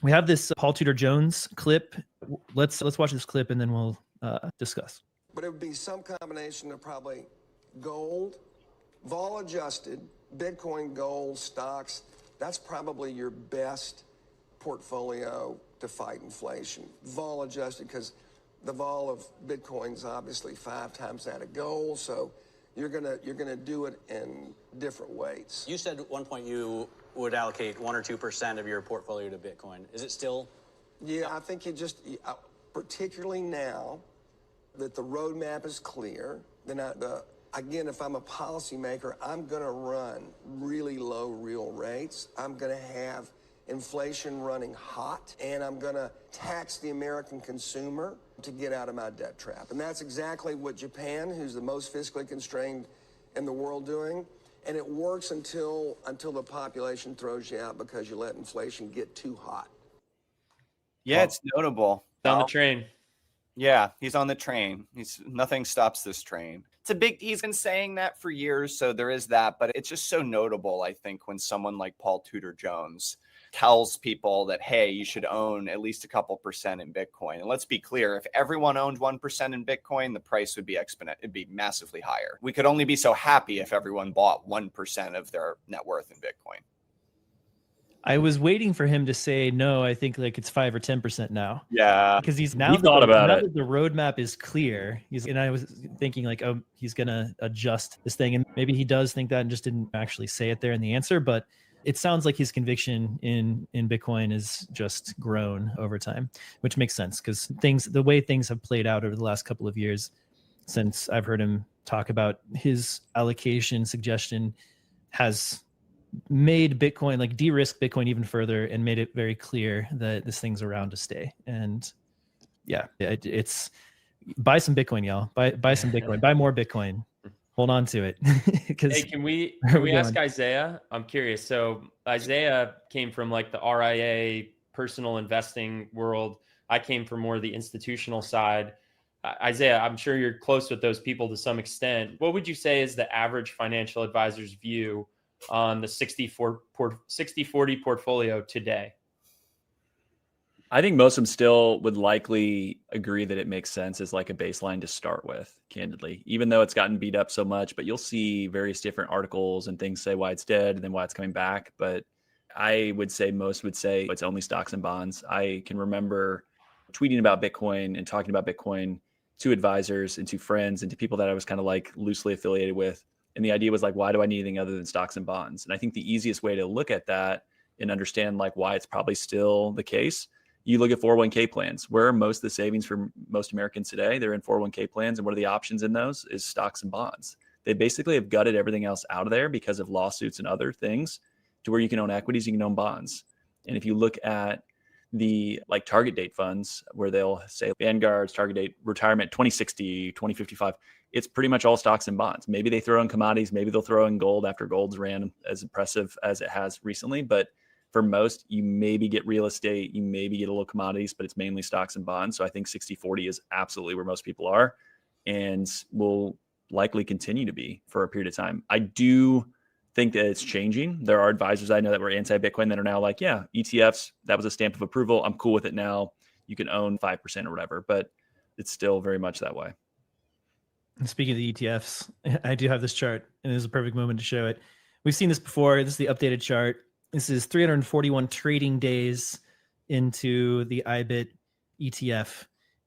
We have this Paul Tudor Jones clip. Let's watch this clip and then we'll discuss. But it would be some combination of probably gold, vol adjusted, Bitcoin, gold, stocks. That's probably your best portfolio to fight inflation. Vol adjusted, because the vol of Bitcoin's obviously 5 times that of gold, so you're gonna do it in different weights. You said at one point you would allocate 1 or 2% of your portfolio to Bitcoin. Is it still? Yeah, I think particularly now that the roadmap is clear, then again, if I'm a policymaker, I'm going to run really low real rates. I'm going to have inflation running hot, and I'm going to tax the American consumer to get out of my debt trap. And that's exactly what Japan, who's the most fiscally constrained in the world, doing. And it works until the population throws you out because you let inflation get too hot. Yeah, it's notable. On the train. Yeah, he's on the train. Nothing stops this train. He's been saying that for years, so there is that, but it's just so notable, I think, when someone like Paul Tudor Jones tells people that, hey, you should own at least a couple percent in Bitcoin. And let's be clear, if everyone owned 1% in Bitcoin, the price would be it'd be massively higher. We could only be so happy if everyone bought 1% of their net worth in Bitcoin. I was waiting for him to say no. I think like it's 5 or 10% now. Yeah, because he's now thought about it. That the roadmap is clear. And I was thinking like, oh, he's gonna adjust this thing, and maybe he does think that and just didn't actually say it there in the answer. But it sounds like his conviction in Bitcoin is just grown over time, which makes sense because the way things have played out over the last couple of years, since I've heard him talk about his allocation suggestion, has made Bitcoin, like de-risk Bitcoin even further and made it very clear that this thing's around to stay. And yeah, it's buy some Bitcoin, y'all. Buy some Bitcoin. Buy more Bitcoin. Hold on to it. Hey, can we ask Isaiah? I'm curious. So Isaiah came from like the RIA personal investing world. I came from more the institutional side. Isaiah, I'm sure you're close with those people to some extent. What would you say is the average financial advisor's view on the 60-40 portfolio today? I think most of them still would likely agree that it makes sense as like a baseline to start with, candidly, even though it's gotten beat up so much. But you'll see various different articles and things say why it's dead and then why it's coming back. But I would say most would say it's only stocks and bonds. I can remember tweeting about Bitcoin and talking about Bitcoin to advisors and to friends and to people that I was kind of like loosely affiliated with. And the idea was like, why do I need anything other than stocks and bonds? And I think the easiest way to look at that and understand like why it's probably still the case, you look at 401k plans. Where are most of the savings for most Americans today? They're in 401k plans. And what are the options in those? Is stocks and bonds. They basically have gutted everything else out of there because of lawsuits and other things to where you can own equities, you can own bonds. And if you look at the like target date funds where they'll say Vanguard's target date retirement 2060, 2055, it's pretty much all stocks and bonds. Maybe they throw in commodities, maybe they'll throw in gold after gold's ran as impressive as it has recently. But for most, you maybe get real estate, you maybe get a little commodities, but it's mainly stocks and bonds. So I think 60-40 is absolutely where most people are and will likely continue to be for a period of time. I do think that it's changing. There are advisors I know that were anti-Bitcoin that are now like, yeah, ETFs, that was a stamp of approval. I'm cool with it now. You can own 5% or whatever, but it's still very much that way. And speaking of the ETFs, I do have this chart and this is a perfect moment to show it. We've seen this before. This is the updated chart. This is 341 trading days into the IBIT ETF.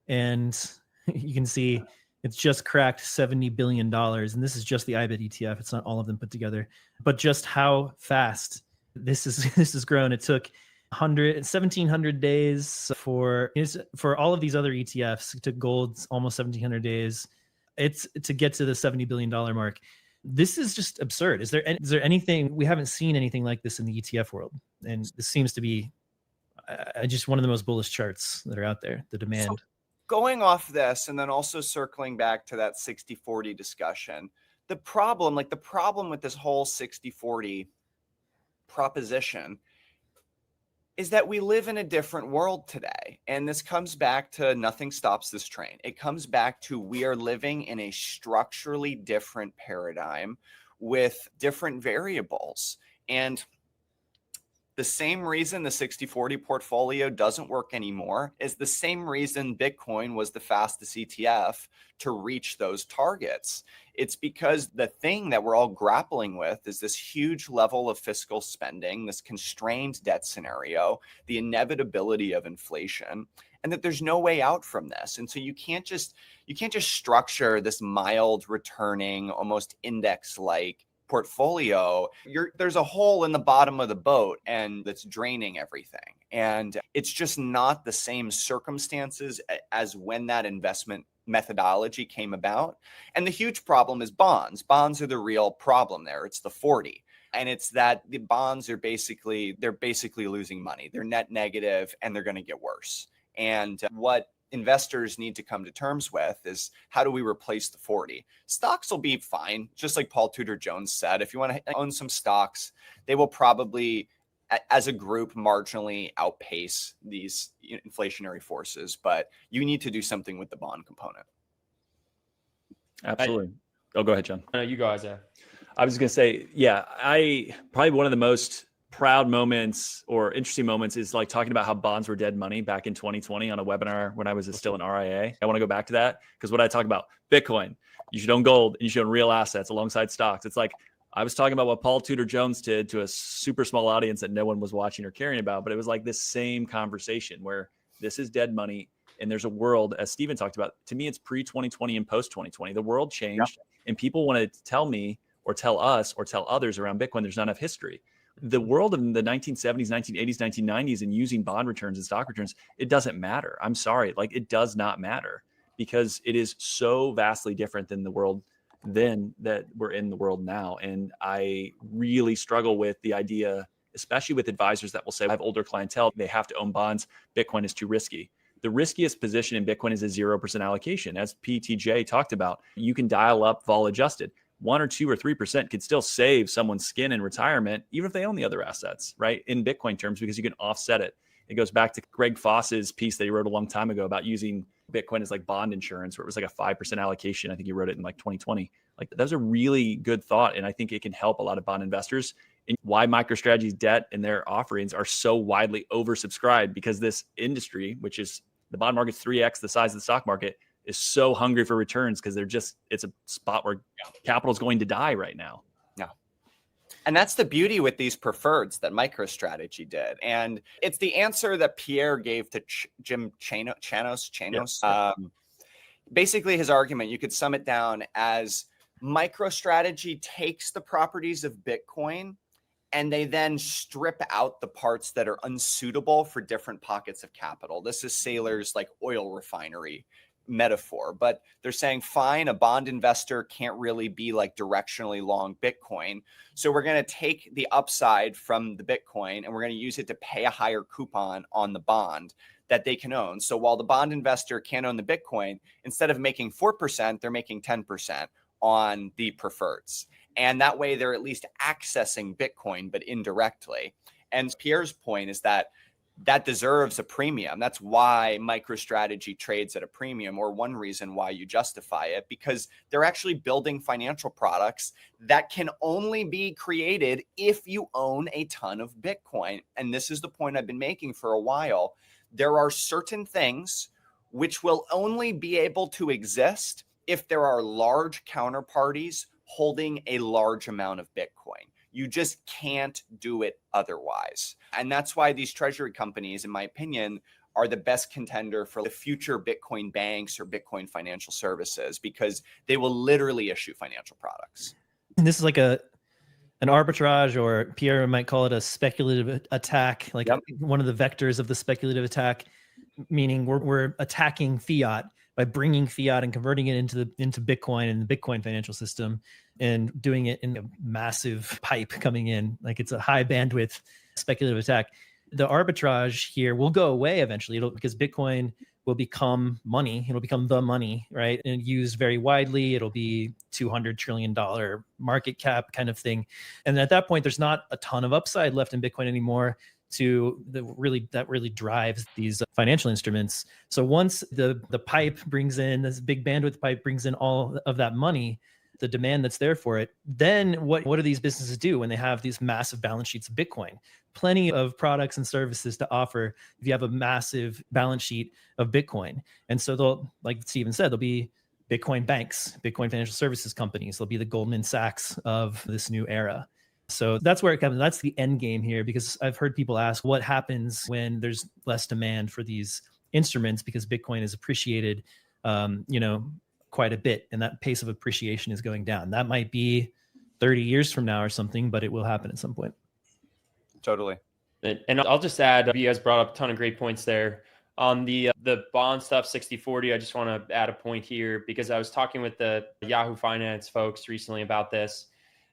And you can see it's just cracked $70 billion. And this is just the IBIT ETF. It's not all of them put together, but just how fast this has grown. It took 1,700 days for all of these other ETFs. It took gold's almost 1,700 days. It's to get to the $70 billion mark. This is just absurd. Is there anything, we haven't seen anything like this in the ETF world. And this seems to be just one of the most bullish charts that are out there, the demand. So going off this and then also circling back to that 60-40 discussion, the problem with this whole 60-40 proposition is that we live in a different world today. And this comes back to nothing stops this train. It comes back to we are living in a structurally different paradigm with different variables. And The same reason the 60/40 portfolio doesn't work anymore is the same reason Bitcoin was the fastest ETF to reach those targets. It's because the thing that we're all grappling with is this huge level of fiscal spending, this constrained debt scenario, the inevitability of inflation, and that there's no way out from this. And so you can't just structure this mild returning, almost index-like portfolio. There's a hole in the bottom of the boat and that's draining everything. And it's just not the same circumstances as when that investment methodology came about. And the huge problem is bonds. Bonds are the real problem there. It's the 40. And it's that the bonds are basically losing money. They're net negative and they're going to get worse. And what investors need to come to terms with is, how do we replace the 40? Stocks will be fine. Just like Paul Tudor Jones said, if you want to own some stocks, they will probably, as a group, marginally outpace these inflationary forces, but you need to do something with the bond component. Absolutely. Go ahead, John. No, you go, Isaiah. I was going to say, yeah, probably one of the most proud moments or interesting moments is like talking about how bonds were dead money back in 2020 on a webinar when I was still an RIA. I want to go back to that because what I talk about, Bitcoin, you should own gold and you should own real assets alongside stocks. It's like, I was talking about what Paul Tudor Jones did to a super small audience that no one was watching or caring about, but it was like this same conversation where this is dead money. And there's a world, as Steven talked about, to me, it's pre-2020 and post-2020. The world changed and people wanted to tell me or tell us or tell others around Bitcoin, there's not enough history. The world of the 1970s, 1980s, 1990s and using bond returns and stock returns, it doesn't matter. I'm sorry. Like, it does not matter because it is so vastly different than the world then that we're in the world now. And I really struggle with the idea, especially with advisors that will say, I have older clientele, they have to own bonds. Bitcoin is too risky. The riskiest position in Bitcoin is a 0% allocation. As PTJ talked about, you can dial up vol adjusted. 1 or 2 or 3% could still save someone's skin in retirement, even if they own the other assets, right? In Bitcoin terms, because you can offset it. It goes back to Greg Foss's piece that he wrote a long time ago about using Bitcoin as like bond insurance, where it was like a 5% allocation. I think he wrote it in like 2020. Like, that was a really good thought. And I think it can help a lot of bond investors. And why MicroStrategy's debt and their offerings are so widely oversubscribed, because this industry, which is the bond market's 3x the size of the stock market, is so hungry for returns because it's a spot where capital is going to die right now. Yeah. And that's the beauty with these preferreds that MicroStrategy did. And it's the answer that Pierre gave to Jim Chanos. Yeah. Basically, his argument, you could sum it down as MicroStrategy takes the properties of Bitcoin and they then strip out the parts that are unsuitable for different pockets of capital. This is Saylor's like oil refinery metaphor, but they're saying, fine, a bond investor can't really be like directionally long Bitcoin. So we're going to take the upside from the Bitcoin and we're going to use it to pay a higher coupon on the bond that they can own. So while the bond investor can't own the Bitcoin, instead of making 4%, they're making 10% on the preferreds. And that way they're at least accessing Bitcoin, but indirectly. And Pierre's point is that deserves a premium. That's why MicroStrategy trades at a premium, or one reason why you justify it, because they're actually building financial products that can only be created if you own a ton of Bitcoin. And this is the point I've been making for a while. There are certain things which will only be able to exist if there are large counterparties holding a large amount of Bitcoin. You just can't do it otherwise. And that's why these treasury companies, in my opinion, are the best contender for the future Bitcoin banks or Bitcoin financial services, because they will literally issue financial products. And this is like an arbitrage, or Pierre might call it a speculative attack, like one of the vectors of the speculative attack, meaning we're attacking fiat by bringing fiat and converting it into Bitcoin and the Bitcoin financial system, and doing it in a massive pipe coming in. Like, it's a high bandwidth speculative attack. The arbitrage here will go away eventually, because Bitcoin will become money. It'll become the money, right? And used very widely. It'll be $200 trillion market cap kind of thing. And at that point, there's not a ton of upside left in Bitcoin anymore that really drives these financial instruments. So once the pipe brings in, this big bandwidth pipe brings in all of that money, the demand that's there for it, then what do these businesses do when they have these massive balance sheets of Bitcoin? Plenty of products and services to offer if you have a massive balance sheet of Bitcoin. And so they'll, like Steven said, there'll be Bitcoin banks, Bitcoin financial services companies. They'll be the Goldman Sachs of this new era. So that's where it comes. That's the end game here, because I've heard people ask what happens when there's less demand for these instruments because Bitcoin is appreciated, quite a bit, and that pace of appreciation is going down. That might be 30 years from now or something, but it will happen at some point. Totally. And I'll just add, you guys brought up a ton of great points there. On the bond stuff, 60/40, I just want to add a point here because I was talking with the Yahoo Finance folks recently about this.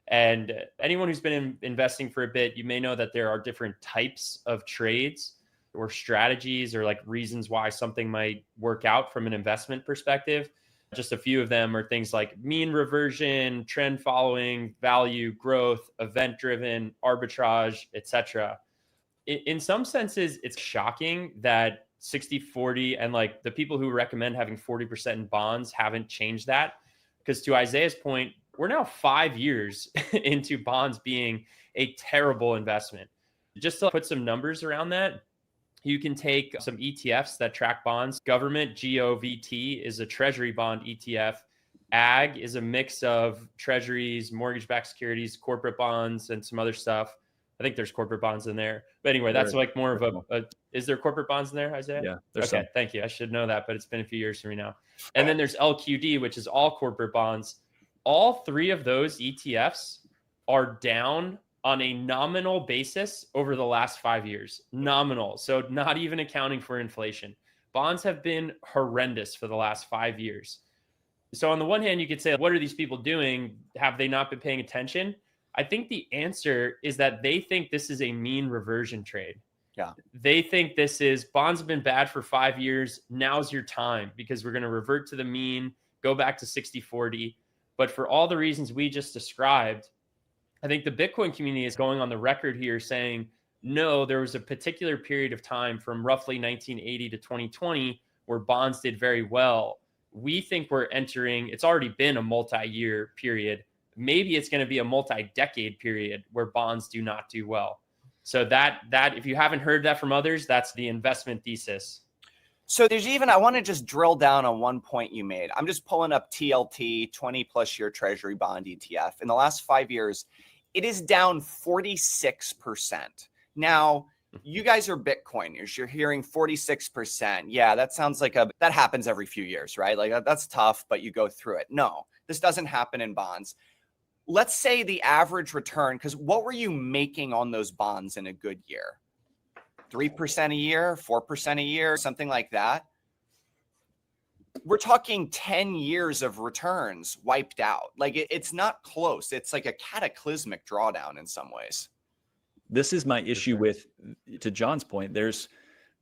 And anyone who's been investing for a bit, you may know that there are different types of trades or strategies or like reasons why something might work out from an investment perspective. Just a few of them are things like mean reversion, trend following, value, growth, event driven, arbitrage, etc. In some senses, it's shocking that 60/40 and like the people who recommend having 40% in bonds haven't changed that. Because to Isaiah's point, we're now 5 years into bonds being a terrible investment. Just to put some numbers around that, you can take some ETFs that track bonds. Government, GOVT, is a treasury bond ETF. Ag is a mix of treasuries, mortgage-backed securities, corporate bonds, and some other stuff. I think there's corporate bonds in there. But anyway, that's like more of a is there corporate bonds in there, Isaiah? Yeah, there's okay, some. Thank you. I should know that, but it's been a few years for me now. And then there's LQD, which is all corporate bonds. All three of those ETFs are down on a nominal basis over the last 5 years. Nominal. So not even accounting for inflation. Bonds have been horrendous for the last 5 years. So on the one hand, you could say, what are these people doing? Have they not been paying attention? I think the answer is that they think this is a mean reversion trade. Yeah. They think this is bonds have been bad for 5 years. Now's your time because we're going to revert to the mean, go back to 60/40. But for all the reasons we just described, I think the Bitcoin community is going on the record here saying, no, there was a particular period of time from roughly 1980 to 2020 where bonds did very well. We think we're entering, it's already been a multi-year period. Maybe it's going to be a multi-decade period where bonds do not do well. So that if you haven't heard that from others, that's the investment thesis. So there's even, I want to just drill down on one point you made. I'm just pulling up TLT, 20 plus year treasury bond ETF. In the last 5 years, it is down 46%. Now, you guys are Bitcoiners. You're hearing 46%. Yeah, that sounds like that happens every few years, right? Like that's tough, but you go through it. No, this doesn't happen in bonds. Let's say the average return, because what were you making on those bonds in a good year? 3% a year, 4% a year, something like that. We're talking 10 years of returns wiped out. Like it's not close. It's like a cataclysmic drawdown in some ways. This is my issue with, to John's point, there's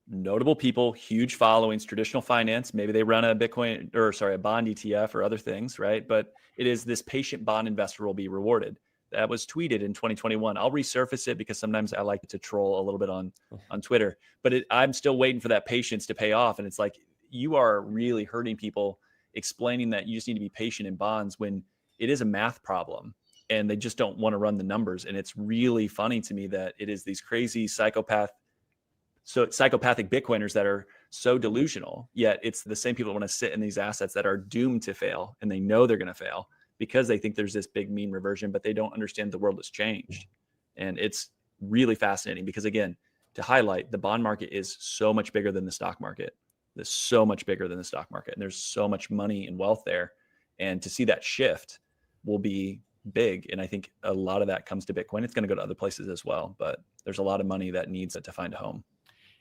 notable people, huge followings, traditional finance. Maybe they run a bond ETF or other things, right? But it is this patient bond investor will be rewarded. That was tweeted in 2021. I'll resurface it because sometimes I like to troll a little bit on Twitter, but I'm still waiting for that patience to pay off. And it's like, you are really hurting people explaining that you just need to be patient in bonds when it is a math problem and they just don't want to run the numbers. And it's really funny to me that it is these crazy psychopathic Bitcoiners that are so delusional, yet it's the same people that want to sit in these assets that are doomed to fail. And they know they're going to fail because they think there's this big mean reversion, but they don't understand the world has changed. And it's really fascinating because, again, to highlight, the bond market is so much bigger than the stock market. It's so much bigger than the stock market. And there's so much money and wealth there. And to see that shift will be big. And I think a lot of that comes to Bitcoin. It's going to go to other places as well, but there's a lot of money that needs to find a home.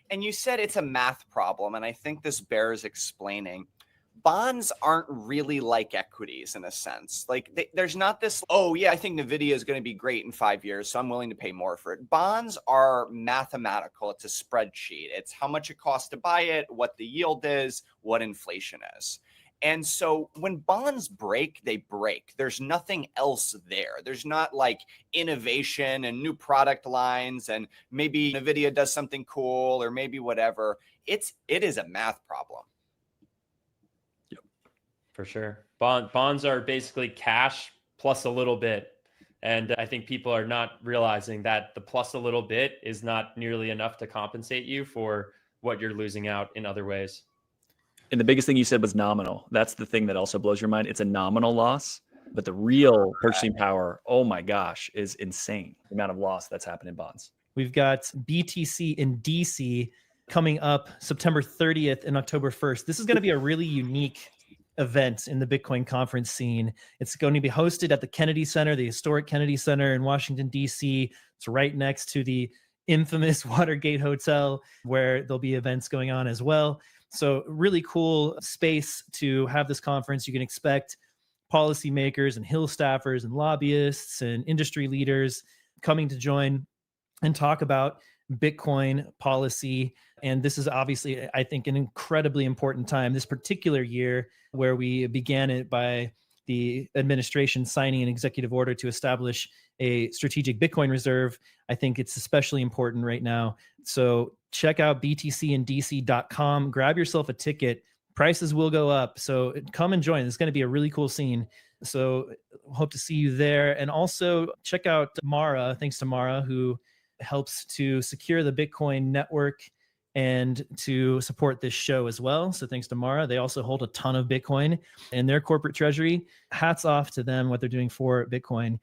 And you said it's a math problem. And I think this bears explaining. Bonds aren't really like equities in a sense. Like there's not this, oh yeah, I think NVIDIA is going to be great in 5 years, so I'm willing to pay more for it. Bonds are mathematical. It's a spreadsheet. It's how much it costs to buy it, what the yield is, what inflation is. And so when bonds break, they break. There's nothing else there. There's not like innovation and new product lines and maybe NVIDIA does something cool or maybe whatever. It is a math problem. For sure. Bonds are basically cash plus a little bit. And I think people are not realizing that the plus a little bit is not nearly enough to compensate you for what you're losing out in other ways. And the biggest thing you said was nominal. That's the thing that also blows your mind. It's a nominal loss, but the real purchasing power, oh my gosh, is insane. The amount of loss that's happened in bonds. We've got BTC in DC coming up September 30th and October 1st. This is going to be a really unique event in the Bitcoin conference scene. It's going to be hosted at the Kennedy Center, the historic Kennedy Center in Washington, DC. It's right next to the infamous Watergate Hotel, where there'll be events going on as well. So really cool space to have this conference. You can expect policymakers and Hill staffers and lobbyists and industry leaders coming to join and talk about Bitcoin policy. And this is obviously, I think, an incredibly important time, this particular year, where we began it by the administration signing an executive order to establish a strategic Bitcoin reserve. I think it's especially important right now. So check out btcndc.com, grab yourself a ticket. Prices will go up. So come and join. It's going to be a really cool scene. So hope to see you there. And also check out Mara. Thanks to Mara, who helps to secure the Bitcoin network and to support this show as well. So thanks to Mara. They also hold a ton of Bitcoin in their corporate treasury. Hats off to them, what they're doing for Bitcoin.